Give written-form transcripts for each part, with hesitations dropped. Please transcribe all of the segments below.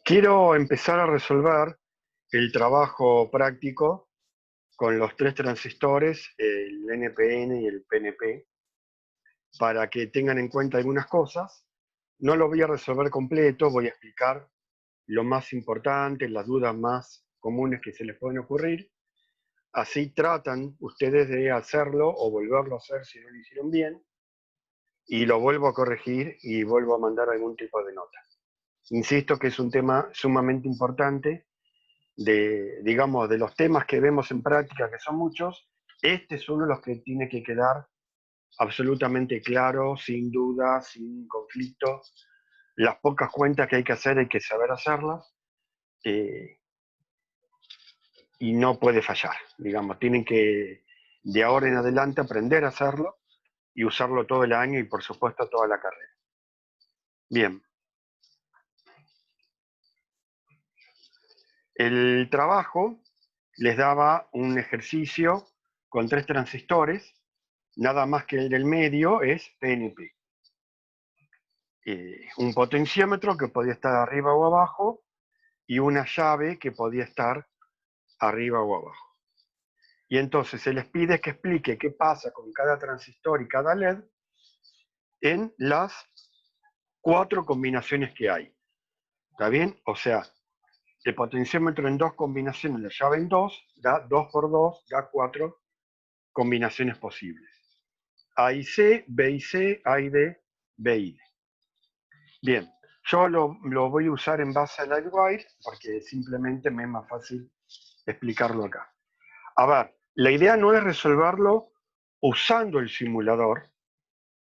Quiero empezar a resolver el trabajo práctico con los tres transistores, el NPN y el PNP, para que tengan en cuenta algunas cosas. No lo voy a resolver completo, voy a explicar lo más importante, las dudas más comunes que se les pueden ocurrir. Así tratan ustedes de hacerlo o volverlo a hacer si no lo hicieron bien, y lo vuelvo a corregir y vuelvo a mandar algún tipo de nota. Insisto que es un tema sumamente importante digamos, de los temas que vemos en práctica, que son muchos. Este es uno de los que tiene que quedar absolutamente claro, sin duda, sin conflicto. Las pocas cuentas que hay que hacer hay que saber hacerlas, y no puede fallar. Digamos, tienen que de ahora en adelante aprender a hacerlo y usarlo todo el año y por supuesto toda la carrera. Bien. El trabajo les daba un ejercicio con tres transistores, nada más que el del medio es PNP. Un potenciómetro que podía estar arriba o abajo y una llave que podía estar arriba o abajo. Y entonces se les pide que explique qué pasa con cada transistor y cada LED en las 4 combinaciones que hay. ¿Está bien? O sea, el potenciómetro en 2 combinaciones, la llave en 2, da 2 por 2, da 4 combinaciones posibles. A y C, B y C, A y D, B y D. Bien, yo lo voy a usar en base a Livewire porque simplemente me es más fácil explicarlo acá. A ver, la idea no es resolverlo usando el simulador.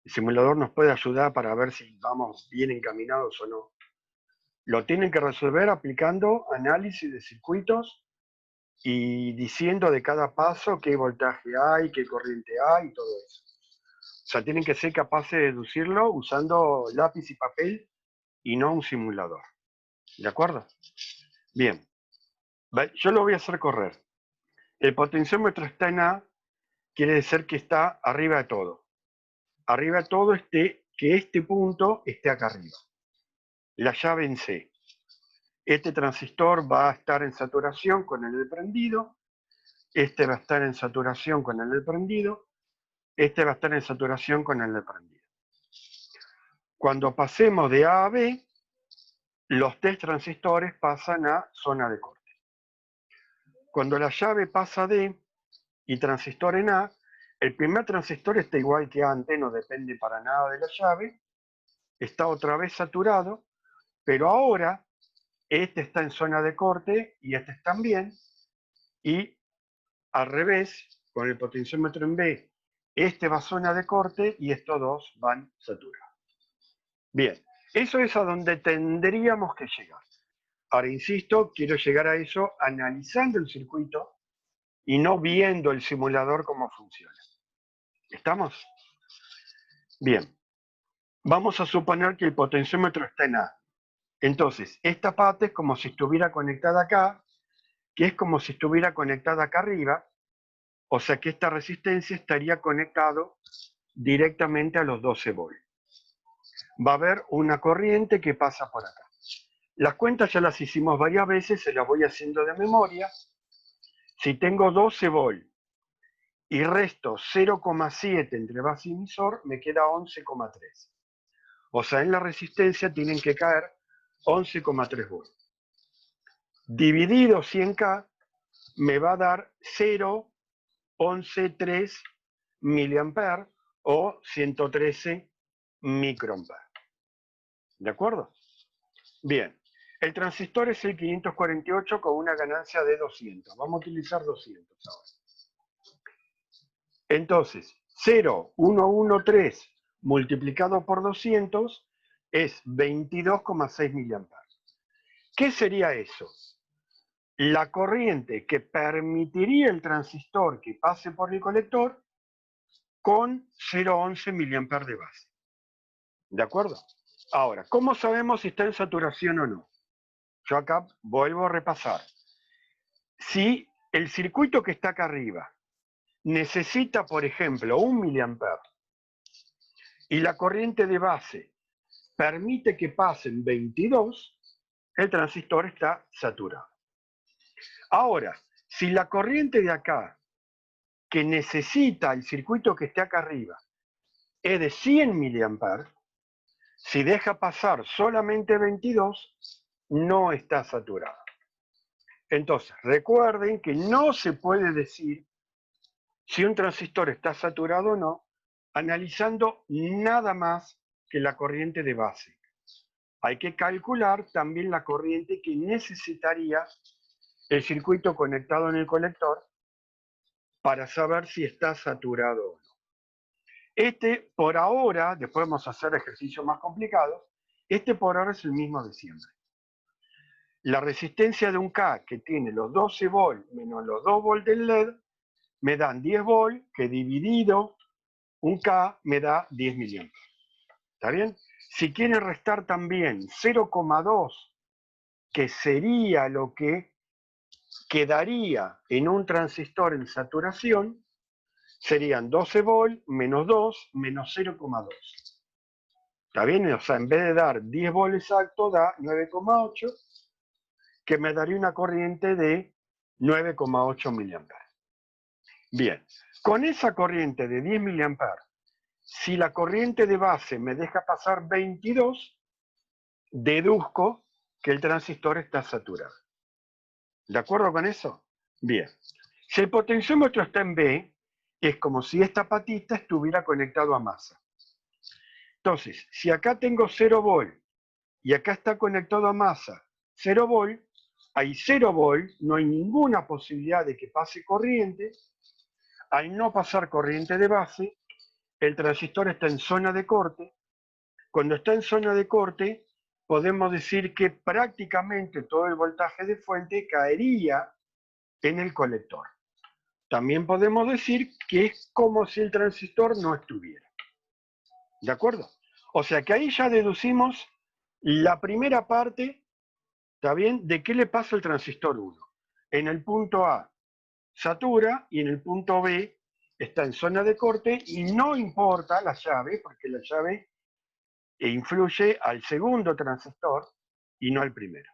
El simulador nos puede ayudar para ver si vamos bien encaminados o no. Lo tienen que resolver aplicando análisis de circuitos y diciendo de cada paso qué voltaje hay, qué corriente hay y todo eso. O sea, tienen que ser capaces de deducirlo usando lápiz y papel y no un simulador. ¿De acuerdo? Bien. Yo lo voy a hacer correr. El potenciómetro está en A, quiere decir que está arriba de todo. Arriba de todo que este punto esté acá arriba. La llave en C. Este transistor va a estar en saturación con el LED prendido. Este va a estar en saturación con el LED prendido. Este va a estar en saturación con el LED prendido. Cuando pasemos de A a B, los tres transistores pasan a zona de corte. Cuando la llave pasa a D y transistor en A, el primer transistor está igual que antes, no depende para nada de la llave, está otra vez saturado, pero ahora este está en zona de corte y este también, y al revés, con el potenciómetro en B, este va a zona de corte y estos dos van saturados. Bien, eso es a donde tendríamos que llegar. Ahora, insisto, quiero llegar a eso analizando el circuito y no viendo el simulador cómo funciona. ¿Estamos? Bien. Vamos a suponer que el potenciómetro está en A. Entonces, esta parte es como si estuviera conectada acá, que es como si estuviera conectada acá arriba, o sea que esta resistencia estaría conectado directamente a los 12 volts. Va a haber una corriente que pasa por acá. Las cuentas ya las hicimos varias veces, se las voy haciendo de memoria. Si tengo 12 volts y resto 0,7 entre base y emisor, me queda 11,3. O sea, en la resistencia tienen que caer 11,3 volts. Dividido 100K me va a dar 0,113 miliamperes o 113 microamperes. ¿De acuerdo? Bien. El transistor es el 548 con una ganancia de 200. Vamos a utilizar 200 ahora. Entonces, 0,113 multiplicado por 200 es 22,6 miliamperes. ¿Qué sería eso? La corriente que permitiría el transistor que pase por el colector con 0,11 miliamperes de base. ¿De acuerdo? Ahora, ¿cómo sabemos si está en saturación o no? Yo acá vuelvo a repasar. Si el circuito que está acá arriba necesita, por ejemplo, 1 miliampere y la corriente de base permite que pasen 22, el transistor está saturado. Ahora, si la corriente de acá, que necesita el circuito que esté acá arriba, es de 100 mA, si deja pasar solamente 22, no está saturado. Entonces, recuerden que no se puede decir si un transistor está saturado o no, analizando nada más que la corriente de base. Hay que calcular también la corriente que necesitaría el circuito conectado en el colector para saber si está saturado o no. Este, por ahora, después vamos a hacer ejercicios más complicados, este por ahora es el mismo de siempre. La resistencia de un K que tiene los 12 volts menos los 2 volts del LED me dan 10 volts, que dividido un K me da 10 mA. ¿Está bien? Si quiere restar también 0,2, que sería lo que quedaría en un transistor en saturación, serían 12 volts menos 2 menos 0,2. ¿Está bien? O sea, en vez de dar 10 volts exacto, da 9,8, que me daría una corriente de 9,8 mA. Bien, con esa corriente de 10 mA, si la corriente de base me deja pasar 22, deduzco que el transistor está saturado. ¿De acuerdo con eso? Bien. Si el potenciómetro está en B, es como si esta patita estuviera conectado a masa. Entonces, si acá tengo 0 volt y acá está conectado a masa 0 volt, hay 0 volt, no hay ninguna posibilidad de que pase corriente. Al no pasar corriente de base, el transistor está en zona de corte. Cuando está en zona de corte, podemos decir que prácticamente todo el voltaje de fuente caería en el colector. También podemos decir que es como si el transistor no estuviera. ¿De acuerdo? O sea que ahí ya deducimos la primera parte, ¿está bien?, de qué le pasa al transistor 1. En el punto A satura y en el punto B está en zona de corte y no importa la llave, porque la llave influye al segundo transistor y no al primero.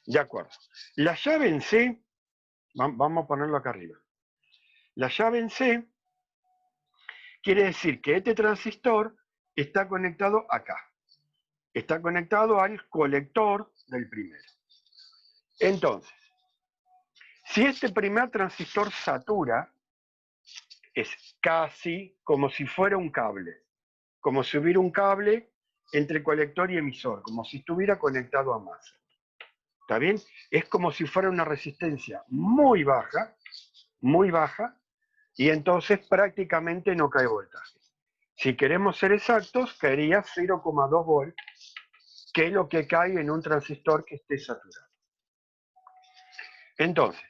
De acuerdo. La llave en C, vamos a ponerlo acá arriba. La llave en C quiere decir que este transistor está conectado acá. Está conectado al colector del primero. Entonces, si este primer transistor satura, es casi como si fuera un cable. Como si hubiera un cable entre colector y emisor, como si estuviera conectado a masa. ¿Está bien? Es como si fuera una resistencia muy baja, y entonces prácticamente no cae voltaje. Si queremos ser exactos, caería 0,2 volts, que es lo que cae en un transistor que esté saturado. Entonces,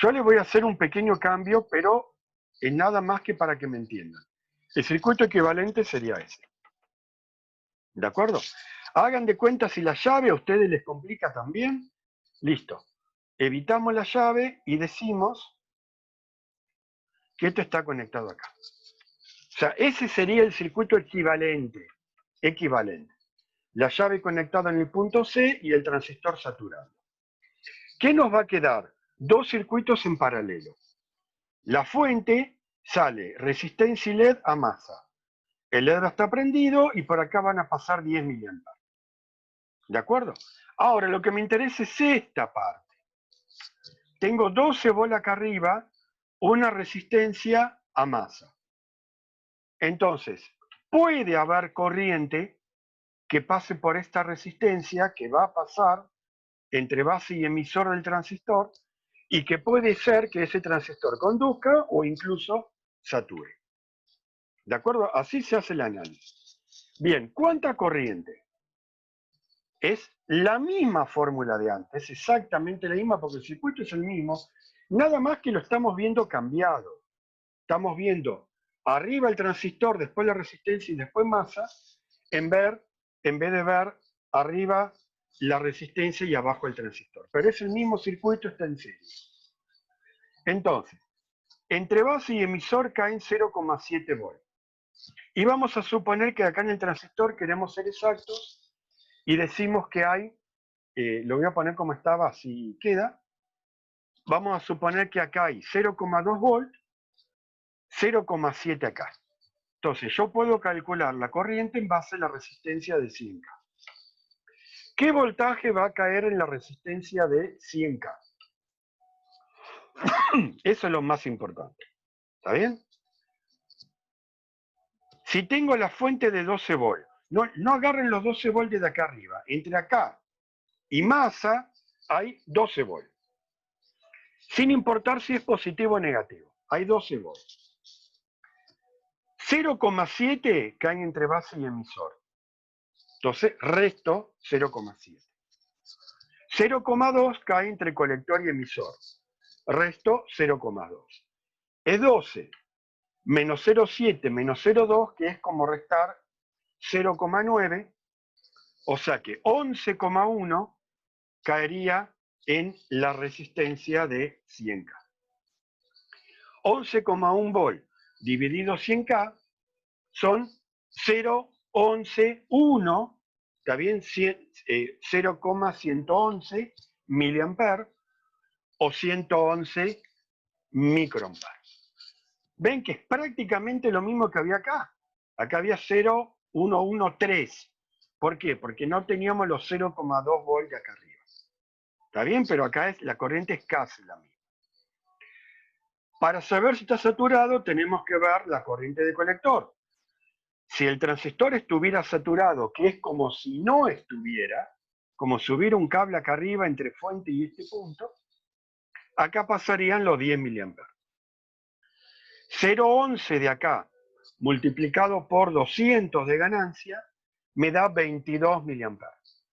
yo le voy a hacer un pequeño cambio, pero es nada más que para que me entiendan. El circuito equivalente sería ese. ¿De acuerdo? Hagan de cuenta si la llave a ustedes les complica también. Listo. Evitamos la llave y decimos que esto está conectado acá. O sea, ese sería el circuito equivalente. La llave conectada en el punto C y el transistor saturado. ¿Qué nos va a quedar? Dos circuitos en paralelo. La fuente sale resistencia y LED a masa. El LED está prendido y por acá van a pasar 10 mA. ¿De acuerdo? Ahora, lo que me interesa es esta parte. Tengo 12 volts acá arriba, una resistencia a masa. Entonces, puede haber corriente que pase por esta resistencia, que va a pasar entre base y emisor del transistor, y que puede ser que ese transistor conduzca o incluso sature. ¿De acuerdo? Así se hace el análisis. Bien, ¿cuánta corriente? Es la misma fórmula de antes, exactamente la misma, porque el circuito es el mismo, nada más que lo estamos viendo cambiado. Estamos viendo arriba el transistor, después la resistencia y después masa, en vez de ver arriba la resistencia y abajo el transistor. Pero es el mismo circuito, está en serie. Entonces, entre base y emisor caen 0,7 volts. Y vamos a suponer que acá en el transistor queremos ser exactos y decimos que hay, lo voy a poner como estaba, así queda. Vamos a suponer que acá hay 0,2 volts, 0,7 acá. Entonces yo puedo calcular la corriente en base a la resistencia de 100K. ¿Qué voltaje va a caer en la resistencia de 100K? Eso es lo más importante. ¿Está bien? Si tengo la fuente de 12 volts, no agarren los 12 volts de acá arriba. Entre acá y masa hay 12 volts. Sin importar si es positivo o negativo. Hay 12 volts. 0,7 caen entre base y emisor. Entonces, resto 0,7. 0,2 cae entre colector y emisor. Resto 0,2. Es 12 menos 0,7 menos 0,2, que es como restar 0,9. O sea que 11,1 caería en la resistencia de 100K. 11,1 volt dividido 100K son 0,111, ¿está bien? 0,111 miliamperes o 111 microamperes. Ven que es prácticamente lo mismo que había acá. Acá había 0,113. ¿Por qué? Porque no teníamos los 0,2 volts de acá arriba. ¿Está bien? Pero acá la corriente es casi la misma. Para saber si está saturado tenemos que ver la corriente de colector. Si el transistor estuviera saturado, que es como si no estuviera, como si hubiera un cable acá arriba entre fuente y este punto, acá pasarían los 10 miliamperes. 0,11 de acá multiplicado por 200 de ganancia me da 22 miliamperes.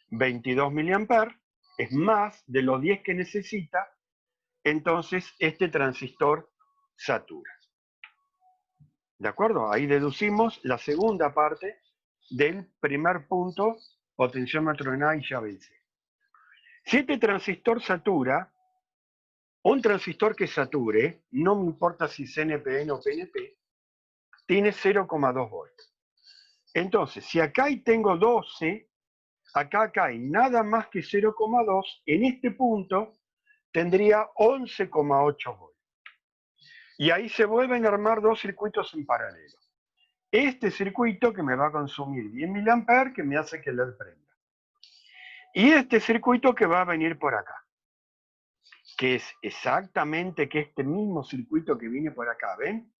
22 miliamperes es más de los 10 que necesita, entonces este transistor satura. ¿De acuerdo? Ahí deducimos la segunda parte del primer punto, potenciómetro en A y llave en C. Si este transistor satura, un transistor que sature, no me importa si es NPN o PNP, tiene 0,2 volts. Entonces, si acá tengo 12, acá hay nada más que 0,2, en este punto tendría 11,8 volts. Y ahí se vuelven a armar dos circuitos en paralelo. Este circuito que me va a consumir 10 mA, que me hace que el LED prenda. Y este circuito que va a venir por acá, que es exactamente que este mismo circuito que viene por acá, ¿ven?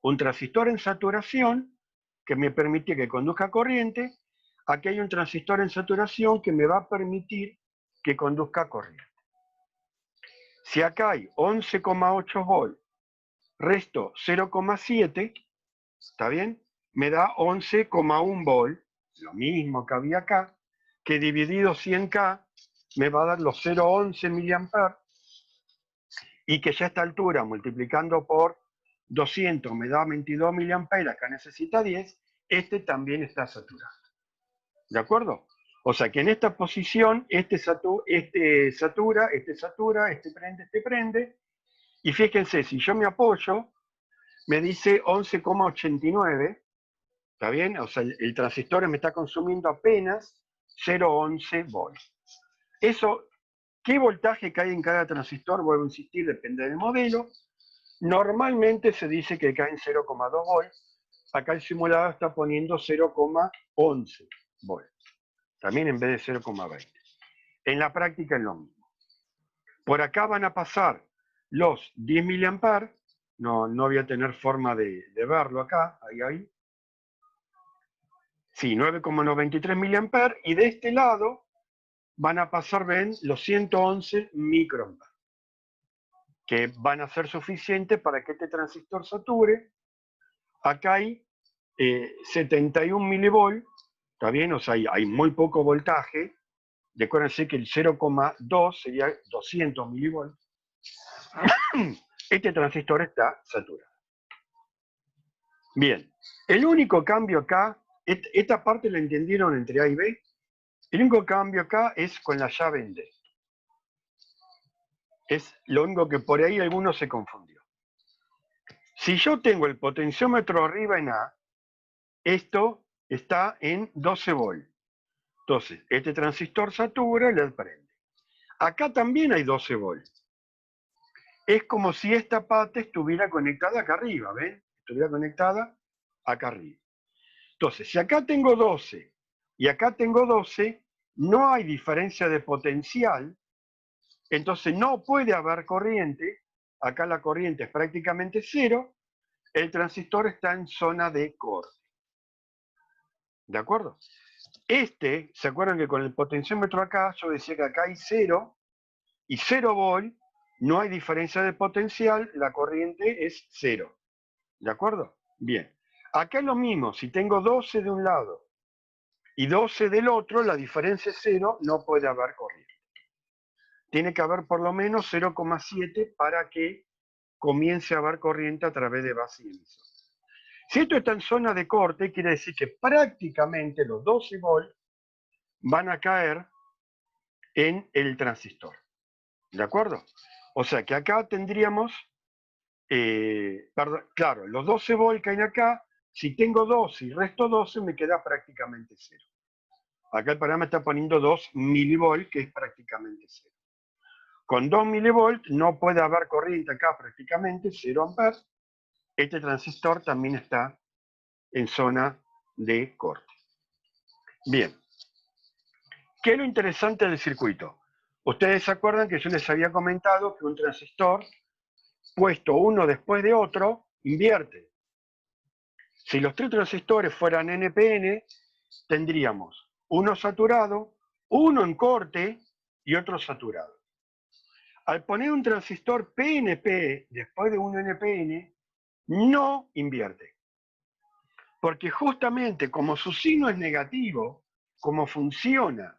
Un transistor en saturación que me permite que conduzca corriente. Aquí hay un transistor en saturación que me va a permitir que conduzca corriente. Si acá hay 11,8 volts, resto 0,7, ¿está bien? Me da 11,1 volts, lo mismo que había acá, que dividido 100K me va a dar los 0,11 miliamperes, y que ya a esta altura, multiplicando por 200, me da 22 miliamperes, acá necesita 10, este también está saturado. ¿De acuerdo? O sea que en esta posición, este satura, este prende, y fíjense, si yo me apoyo, me dice 11,89, ¿está bien? O sea, el transistor me está consumiendo apenas 0,11 volts. Eso, ¿qué voltaje cae en cada transistor? Vuelvo a insistir, depende del modelo. Normalmente se dice que cae en 0,2 volts. Acá el simulador está poniendo 0,11 volts. También en vez de 0,20. En la práctica es lo mismo. Por acá van a pasar los 10 miliamperes. No voy a tener forma de verlo acá. Ahí. Sí, 9,93 miliamperes. Y de este lado van a pasar, ven, los 111 microamperes, que van a ser suficientes para que este transistor sature. Acá hay 71 milivolts, ¿está bien? O sea, hay muy poco voltaje. Recuérdense que el 0,2 sería 200 milivolts. Este transistor está saturado. Bien, el único cambio acá, esta parte la entendieron entre A y B, el único cambio acá es con la llave en D. Es lo único que por ahí alguno se confundió. Si yo tengo el potenciómetro arriba en A esto está en 12 volt. Entonces, este transistor satura y le prende. Acá también hay 12 volt. Es como si esta parte estuviera conectada acá arriba, ¿ven? Estuviera conectada acá arriba. Entonces, si acá tengo 12 y acá tengo 12, no hay diferencia de potencial, entonces no puede haber corriente. Acá la corriente es prácticamente cero, el transistor está en zona de corte. ¿De acuerdo? ¿se acuerdan que con el potenciómetro acá, yo decía que acá hay 0 y 0 volt, no hay diferencia de potencial, la corriente es 0. ¿De acuerdo? Bien. Acá es lo mismo, si tengo 12 de un lado y 12 del otro, la diferencia es 0, no puede haber corriente. Tiene que haber por lo menos 0,7 para que comience a haber corriente a través de base y emisor. Si esto está en zona de corte, quiere decir que prácticamente los 12 volts van a caer en el transistor. ¿De acuerdo? O sea que acá tendríamos, claro, los 12 volts caen acá. Si tengo 12 y resto 12, me queda prácticamente 0. Acá el programa está poniendo 2 milivolts, que es prácticamente 0. Con 2 milivolts no puede haber corriente acá prácticamente, 0 amperes. Este transistor también está en zona de corte. Bien. ¿Qué es lo interesante del circuito? Ustedes se acuerdan que yo les había comentado que un transistor puesto uno después de otro invierte. Si los tres transistores fueran NPN, tendríamos uno saturado, uno en corte y otro saturado. Al poner un transistor PNP después de un NPN, no invierte. Porque justamente como su signo es negativo, como funciona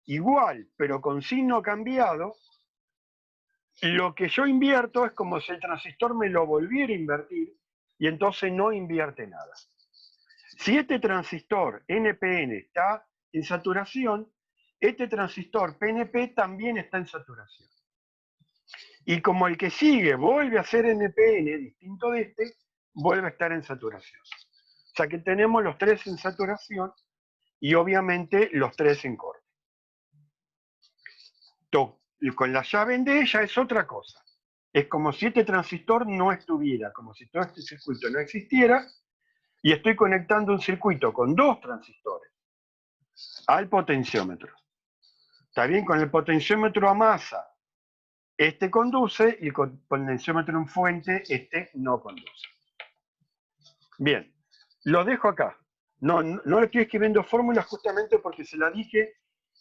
igual pero con signo cambiado, lo que yo invierto es como si el transistor me lo volviera a invertir y entonces no invierte nada. Si este transistor NPN está en saturación, este transistor PNP también está en saturación. Y como el que sigue vuelve a ser NPN, distinto de este, vuelve a estar en saturación. O sea que tenemos los tres en saturación y obviamente los tres en corte. Y con la llave en D ya es otra cosa. Es como si este transistor no estuviera, como si todo este circuito no existiera, y estoy conectando un circuito con dos transistores al potenciómetro. Está bien, con el potenciómetro a masa, este conduce, y con el potenciómetro en fuente, este no conduce. Bien, lo dejo acá. No le estoy escribiendo fórmulas justamente porque se la dije.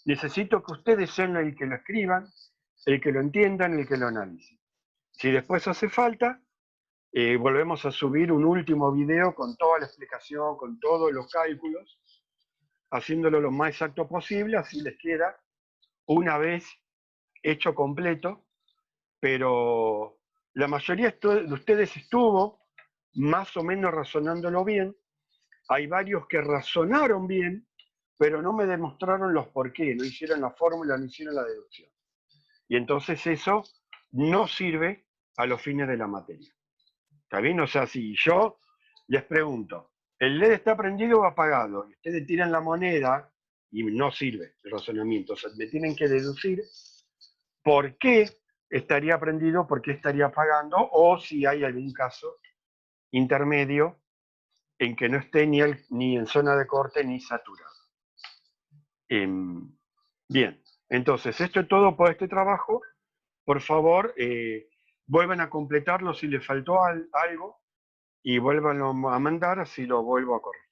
Necesito que ustedes sean el que lo escriban, el que lo entiendan, el que lo analicen. Si después hace falta, volvemos a subir un último video con toda la explicación, con todos los cálculos, haciéndolo lo más exacto posible, así les queda una vez hecho completo, pero la mayoría de ustedes estuvo más o menos razonándolo bien. Hay varios que razonaron bien, pero no me demostraron los por qué, no hicieron la fórmula, no hicieron la deducción. Y entonces eso no sirve a los fines de la materia. ¿Está bien? O sea, si yo les pregunto, ¿el LED está prendido o apagado? Y ustedes tiran la moneda y no sirve el razonamiento. O sea, me tienen que deducir por qué estaría prendido, por qué estaría apagando, o si hay algún caso intermedio en que no esté ni en zona de corte ni saturado. Bien, entonces esto es todo por este trabajo. Por favor, vuelvan a completarlo si les faltó algo y vuélvanlo a mandar, así lo vuelvo a corregir.